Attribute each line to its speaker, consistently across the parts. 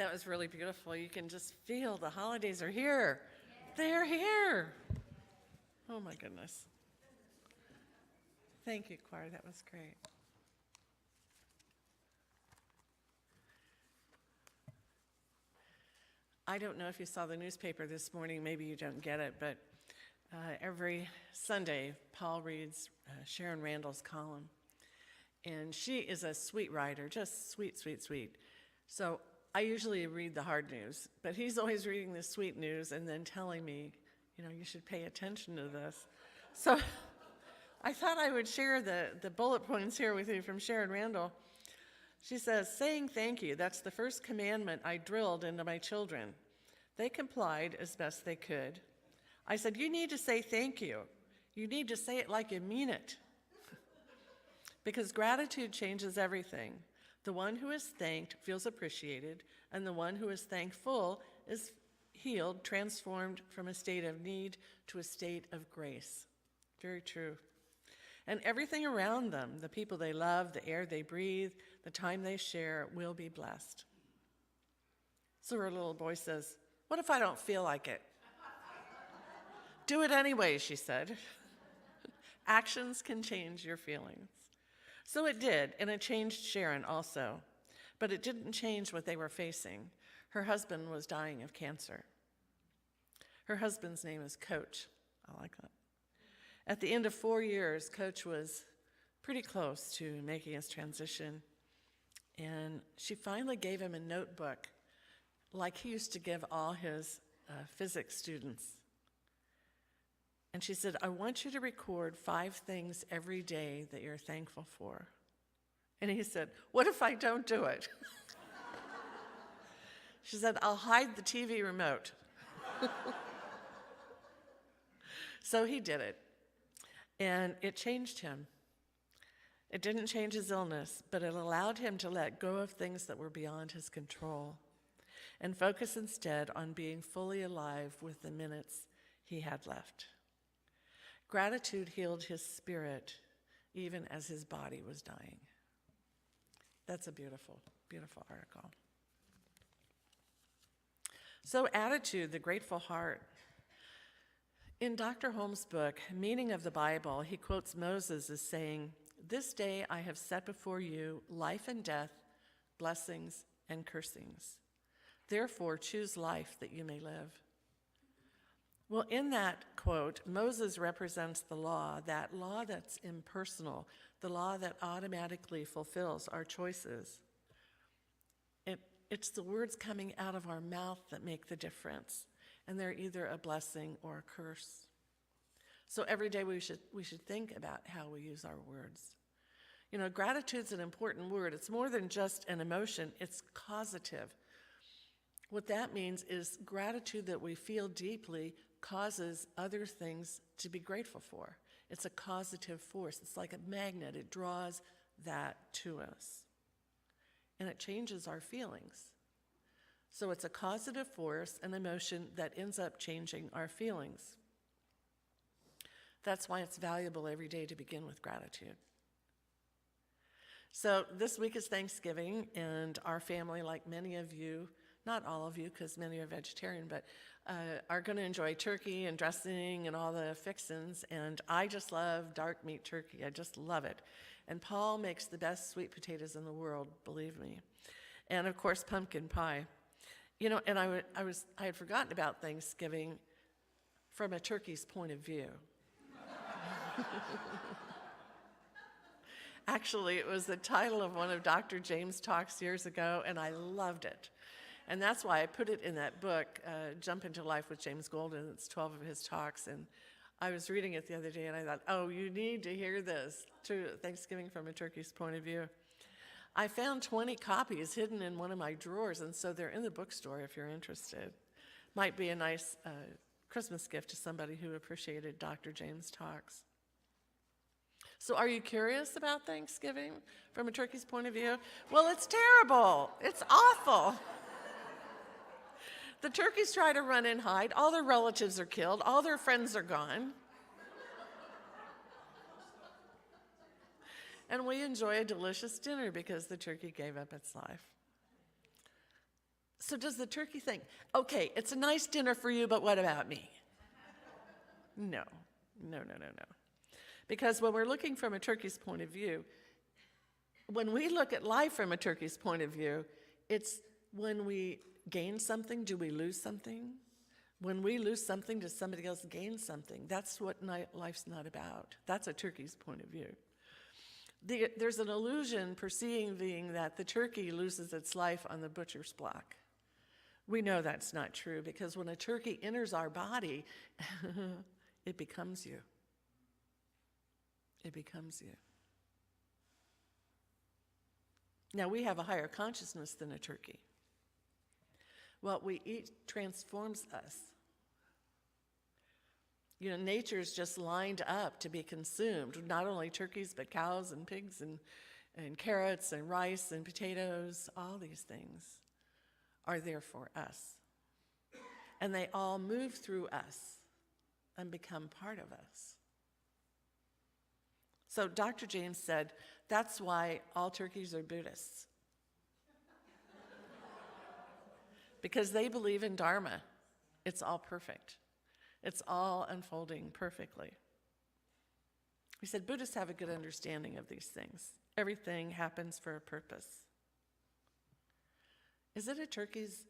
Speaker 1: That was really beautiful. You can just feel the holidays are here. They're here. Oh my goodness. Thank you, choir. That was great. I don't know if you saw the newspaper this morning. Maybe you don't get it, but every Sunday, Paul reads Sharon Randall's column. And she is a sweet writer, just sweet, sweet, sweet. So I usually read the hard news, but he's always reading the sweet news and then telling me, you should pay attention to this. So I thought I would share the bullet points here with you from Sharon Randall. She says, saying thank you, that's the first commandment I drilled into my children. They complied as best they could. I said, you need to say thank you. You need to say it like you mean it. Because gratitude changes everything. The one who is thanked feels appreciated, and the one who is thankful is healed, transformed from a state of need to a state of grace. Very true. And everything around them, the people they love, the air they breathe, the time they share, will be blessed. So her little boy says, what if I don't feel like it? Do it anyway, she said. Actions can change your feelings. So it did, and it changed Sharon also. But it didn't change what they were facing. Her husband was dying of cancer. Her husband's name is Coach. I like that. At the end of 4 years, Coach was pretty close to making his transition. And she finally gave him a notebook like he used to give all his physics students. And she said, I want you to record 5 things every day that you're thankful for. And he said, what if I don't do it? She said, I'll hide the TV remote. So he did it. And it changed him. It didn't change his illness, but it allowed him to let go of things that were beyond his control and focus instead on being fully alive with the minutes he had left. Gratitude healed his spirit even as his body was dying. That's a beautiful, beautiful article. So attitude, the grateful heart. In Dr. Holmes' book, Meaning of the Bible, he quotes Moses as saying, this day I have set before you life and death, blessings and cursings. Therefore, choose life that you may live. Well, in that quote, Moses represents the law, that law that's impersonal, the law that automatically fulfills our choices. It's the words coming out of our mouth that make the difference, and they're either a blessing or a curse. So every day we should think about how we use our words. Gratitude's an important word. It's more than just an emotion, it's causative. What that means is gratitude that we feel deeply causes other things to be grateful for. It's a causative force. It's like a magnet. It draws that to us. And it changes our feelings. So it's a causative force, an emotion that ends up changing our feelings. That's why it's valuable every day to begin with gratitude. So this week is Thanksgiving, and our family, like many of you, not all of you, because many are vegetarian, but are going to enjoy turkey and dressing and all the fixins. And I just love dark meat turkey. I just love it. And Paul makes the best sweet potatoes in the world, believe me. And of course, pumpkin pie. And I had forgotten about Thanksgiving from a turkey's point of view. Actually, it was the title of one of Dr. James' talks years ago, and I loved it. And that's why I put it in that book, Jump into Life with James Golden. It's 12 of his talks. And I was reading it the other day, and I thought, oh, you need to hear this, Thanksgiving from a turkey's point of view. I found 20 copies hidden in one of my drawers, and so they're in the bookstore if you're interested. Might be a nice Christmas gift to somebody who appreciated Dr. James' talks. So are you curious about Thanksgiving from a turkey's point of view? Well, it's terrible. It's awful. The turkeys try to run and hide. All their relatives are killed. All their friends are gone. And we enjoy a delicious dinner because the turkey gave up its life. So does the turkey think, okay, it's a nice dinner for you, but what about me? No, no, no, no, no. Because when we're looking from a turkey's point of view, when we look at life from a turkey's point of view, it's when we gain something, do we lose something? When we lose something, does somebody else gain something? That's what life's not about. That's a turkey's point of view. There's an illusion perceiving that the turkey loses its life on the butcher's block. We know that's not true because when a turkey enters our body, it becomes you. It becomes you. Now, we have a higher consciousness than a turkey. What we eat transforms us. You know, nature's just lined up to be consumed, not only turkeys, but cows and pigs and carrots and rice and potatoes. All these things are there for us. And they all move through us and become part of us. So Dr. James said, that's why all turkeys are Buddhists. Because they believe in Dharma. It's all perfect. It's all unfolding perfectly. He said, Buddhists have a good understanding of these things. Everything happens for a purpose. Is it a turkey's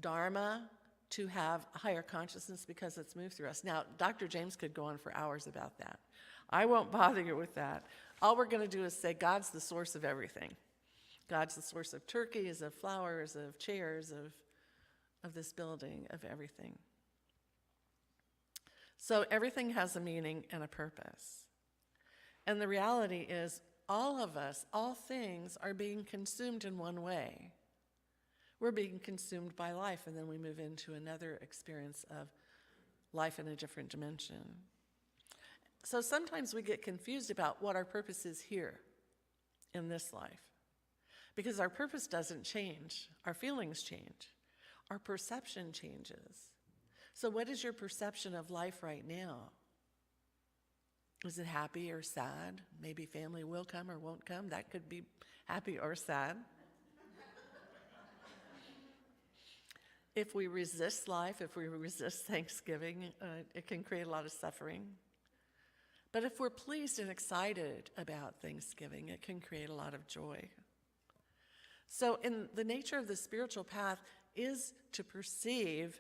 Speaker 1: dharma to have a higher consciousness because it's moved through us? Now, Dr. James could go on for hours about that. I won't bother you with that. All we're going to do is say God's the source of everything. God's the source of turkeys, of flowers, of chairs, of this building, of everything. So everything has a meaning and a purpose. And the reality is all of us, all things are being consumed in one way. We're being consumed by life, and then we move into another experience of life in a different dimension. So sometimes we get confused about what our purpose is here in this life. Because our purpose doesn't change. Our feelings change. Our perception changes. So what is your perception of life right now? Is it happy or sad? Maybe family will come or won't come. That could be happy or sad. If we resist life, if we resist Thanksgiving, it can create a lot of suffering. But if we're pleased and excited about Thanksgiving, it can create a lot of joy. So in the nature of the spiritual path is to perceive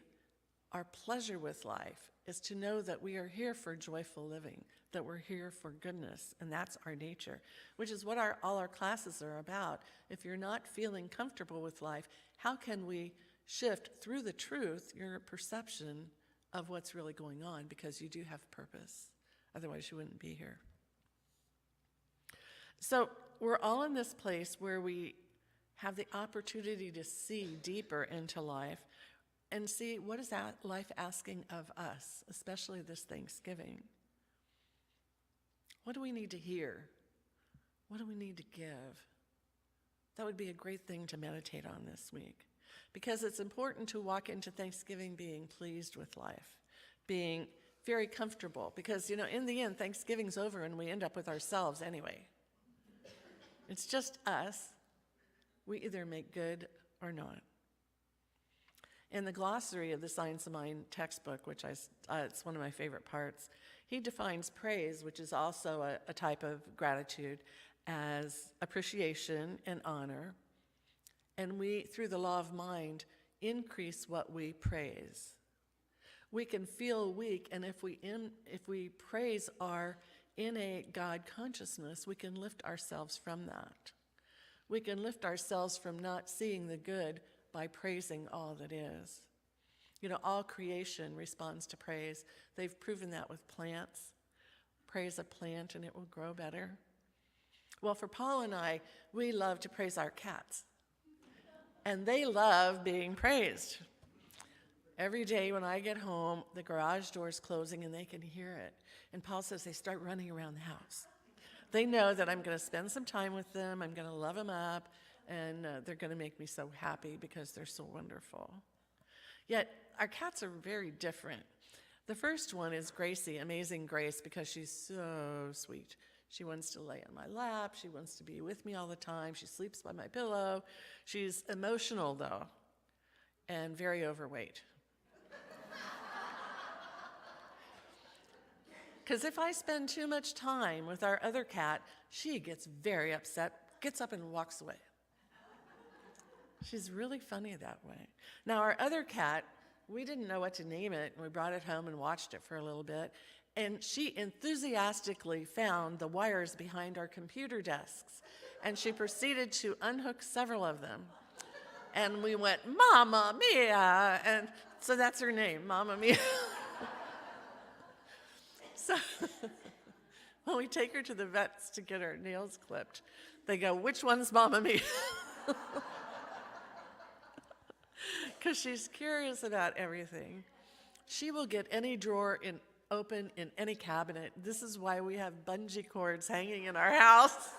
Speaker 1: our pleasure with life, is to know that we are here for joyful living, that we're here for goodness, and that's our nature, which is what all our classes are about. If you're not feeling comfortable with life, how can we shift through the truth your perception of what's really going on, because you do have purpose. Otherwise, you wouldn't be here. So we're all in this place where we have the opportunity to see deeper into life and see what is that life asking of us, especially this Thanksgiving. What do we need to hear? What do we need to give? That would be a great thing to meditate on this week, because it's important to walk into Thanksgiving being pleased with life, being very comfortable, because, you know, in the end, Thanksgiving's over and we end up with ourselves anyway. It's just us. We either make good or not. In the glossary of the Science of Mind textbook, which it's one of my favorite parts, he defines praise, which is also a type of gratitude, as appreciation and honor. And we, through the law of mind, increase what we praise. We can feel weak, and if we praise our innate God consciousness, we can lift ourselves from that. We can lift ourselves from not seeing the good by praising all that is. You know, all creation responds to praise. They've proven that with plants. Praise a plant and it will grow better. Well, for Paul and I, we love to praise our cats. And they love being praised. Every day when I get home, the garage door's closing and they can hear it. And Paul says they start running around the house. They know that I'm going to spend some time with them, I'm going to love them up, and they're going to make me so happy because they're so wonderful. Yet, our cats are very different. The first one is Gracie, Amazing Grace, because she's so sweet. She wants to lay on my lap, she wants to be with me all the time, she sleeps by my pillow. She's emotional, though. and very overweight. Because if I spend too much time with our other cat, she gets very upset, gets up and walks away. She's really funny that way. Now, our other cat, we didn't know what to name it, and we brought it home and watched it for a little bit. And she enthusiastically found the wires behind our computer desks, and she proceeded to unhook several of them. And we went, Mamma Mia! And so that's her name, Mamma Mia. So when we take her to the vets to get her nails clipped, they go, which one's Mamma Mia? Because she's curious about everything. She will get any drawer open in any cabinet. This is why we have bungee cords hanging in our house.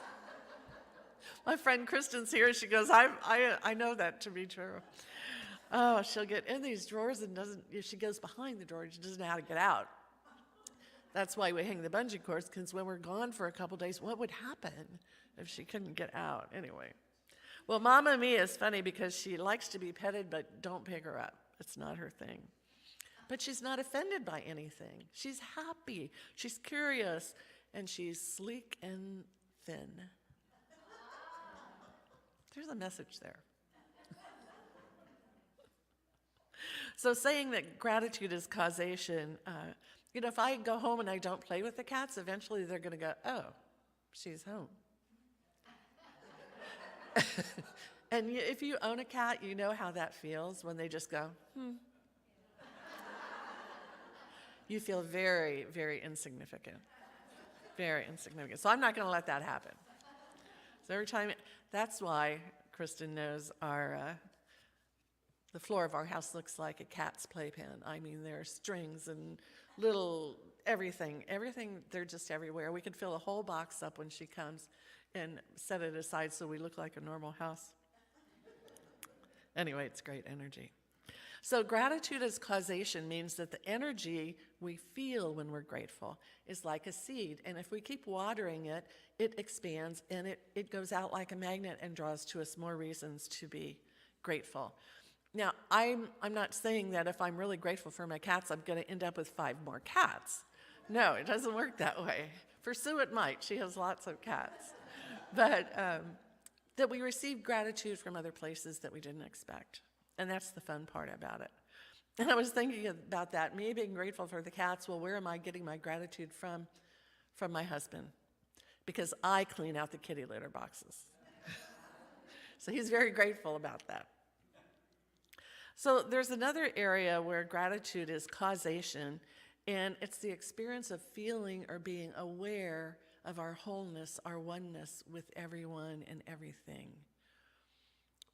Speaker 1: My friend Kristen's here. She goes, I know that to be true. Oh, she'll get in these drawers and if she goes behind the drawer, she doesn't know how to get out. That's why we hang the bungee cords, because when we're gone for a couple days, what would happen if she couldn't get out? Anyway. Well, Mamma Mia is funny because she likes to be petted, but don't pick her up. It's not her thing. But she's not offended by anything. She's happy, she's curious, and she's sleek and thin. There's a message there. So saying that gratitude is causation, if I go home and I don't play with the cats, eventually they're going to go, oh, she's home. And if you own a cat, you know how that feels when they just go, You feel very, very insignificant. Very insignificant. So I'm not going to let that happen. So every time, that's why Kristen knows the floor of our house looks like a cat's playpen. I mean, there are strings and little everything, they're just everywhere. We could fill a whole box up when she comes and set it aside so we look like a normal house. Anyway, it's great energy. So gratitude as causation means that the energy we feel when we're grateful is like a seed. And if we keep watering it, it expands and it goes out like a magnet and draws to us more reasons to be grateful. Now, I'm not saying that if I'm really grateful for my cats, I'm going to end up with 5 more cats. No, it doesn't work that way. For Sue, it might. She has lots of cats. But that we receive gratitude from other places that we didn't expect. And that's the fun part about it. And I was thinking about that, me being grateful for the cats. Well, where am I getting my gratitude from? From my husband. Because I clean out the kitty litter boxes. So he's very grateful about that. So there's another area where gratitude is causation, and it's the experience of feeling or being aware of our wholeness, our oneness with everyone and everything.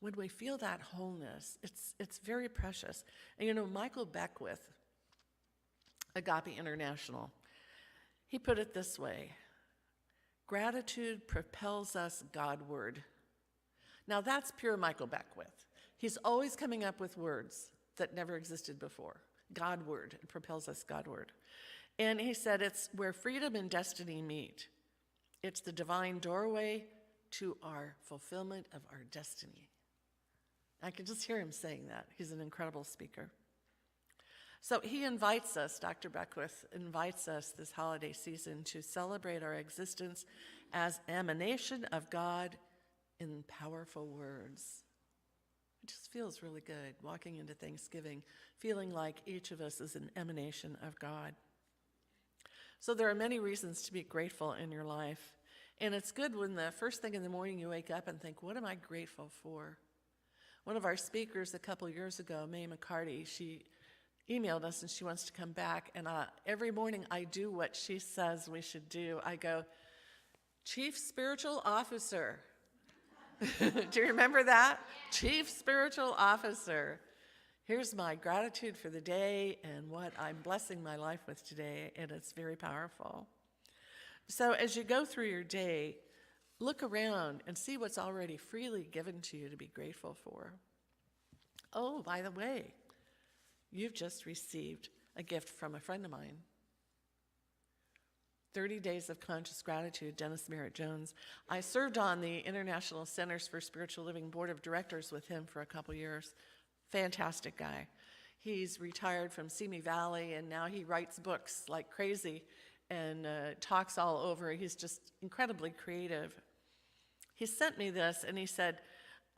Speaker 1: When we feel that wholeness, it's very precious. And Michael Beckwith, Agape International, he put it this way: gratitude propels us Godward. Now that's pure Michael Beckwith. He's always coming up with words that never existed before. Godward, it propels us Godward. And he said it's where freedom and destiny meet. It's the divine doorway to our fulfillment of our destiny. I can just hear him saying that. He's an incredible speaker. So he invites us, Dr. Beckwith invites us this holiday season to celebrate our existence as emanation of God in powerful words. It just feels really good walking into Thanksgiving, feeling like each of us is an emanation of God. So there are many reasons to be grateful in your life. And it's good when the first thing in the morning you wake up and think, what am I grateful for? One of our speakers a couple years ago, Mae McCarty, she emailed us and she wants to come back. And every morning I do what she says we should do. I go, Chief Spiritual Officer. Do you remember that? Yeah. Chief Spiritual Officer. Here's my gratitude for the day and what I'm blessing my life with today, and it's very powerful. So as you go through your day, look around and see what's already freely given to you to be grateful for. Oh, by the way, you've just received a gift from a friend of mine. 30 Days of Conscious Gratitude, Dennis Merritt Jones. I served on the International Centers for Spiritual Living Board of Directors with him for a couple years. Fantastic guy. He's retired from Simi Valley, and now he writes books like crazy and talks all over. He's just incredibly creative. He sent me this, and he said,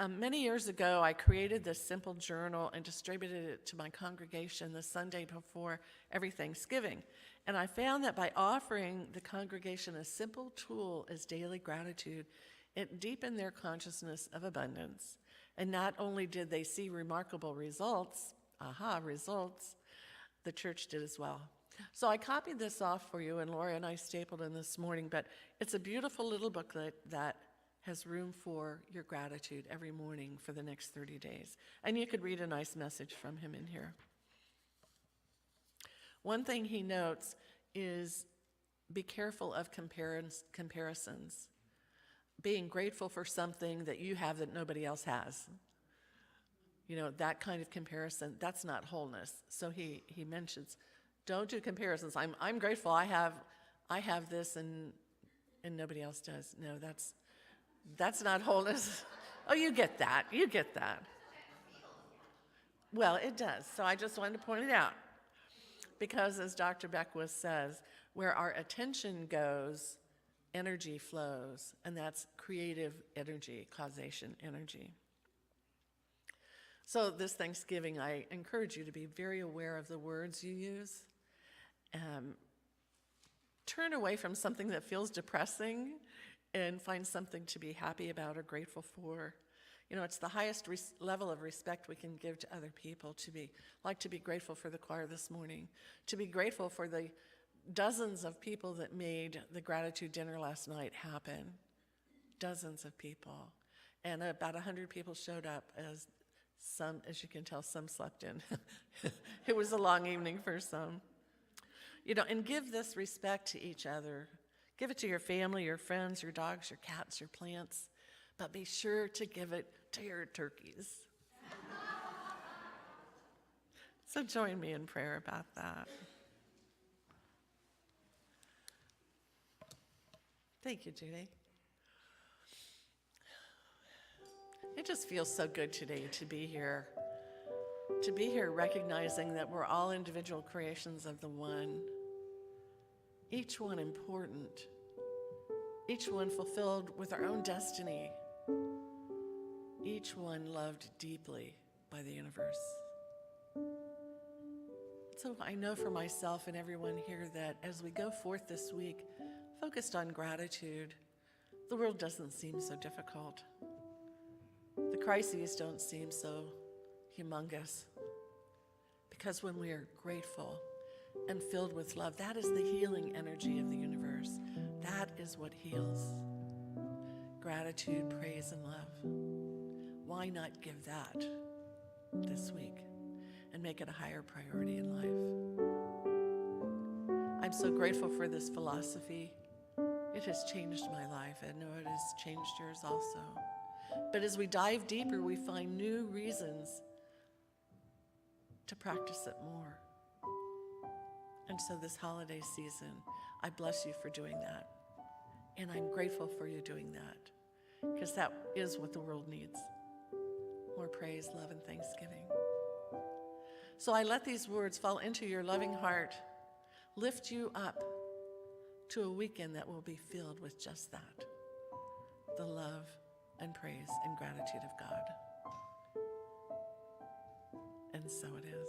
Speaker 1: many years ago, I created this simple journal and distributed it to my congregation the Sunday before every Thanksgiving. And I found that by offering the congregation a simple tool as daily gratitude, it deepened their consciousness of abundance. And not only did they see remarkable results, the church did as well. So I copied this off for you, and Laura and I stapled in this morning, but it's a beautiful little booklet that has room for your gratitude every morning for the next 30 days. And you could read a nice message from him in here. One thing he notes is be careful of comparisons. Being grateful for something that you have that nobody else has. You know, that kind of comparison, that's not wholeness. So he mentions, don't do comparisons. I'm grateful I have this and nobody else does. No, that's not wholeness. Oh, you get that. You get that. Well, it does. So I just wanted to point it out. Because as Dr. Beckwith says, where our attention goes, energy flows, and that's creative energy, causation energy. So this Thanksgiving, I encourage you to be very aware of the words you use. Turn away from something that feels depressing and find something to be happy about or grateful for. You know, it's the highest level of respect we can give to other people, to be grateful for the choir this morning, to be grateful for the dozens of people that made the gratitude dinner last night happen. Dozens of people. And about 100 people showed up, as you can tell, some slept in. It was a long evening for some. You know, and give this respect to each other. Give it to your family, your friends, your dogs, your cats, your plants. But be sure to give it to your turkeys. So join me in prayer about that. Thank you, Judy. It just feels so good today to be here. To be here recognizing that we're all individual creations of the One. Each one important. Each one fulfilled with our own destiny. Each one loved deeply by the universe. So I know for myself and everyone here that as we go forth this week, focused on gratitude, the world doesn't seem so difficult. The crises don't seem so humongous. Because when we are grateful and filled with love, that is the healing energy of the universe. That is what heals. Gratitude, praise, and love. Why not give that this week and make it a higher priority in life? I'm so grateful for this philosophy. It has changed my life. I know it has changed yours also. But as we dive deeper, we find new reasons to practice it more. And so this holiday season, I bless you for doing that. And I'm grateful for you doing that, because that is what the world needs. More praise, love, and thanksgiving. So I let these words fall into your loving heart, lift you up to a weekend that will be filled with just that, the love and praise and gratitude of God. And so it is.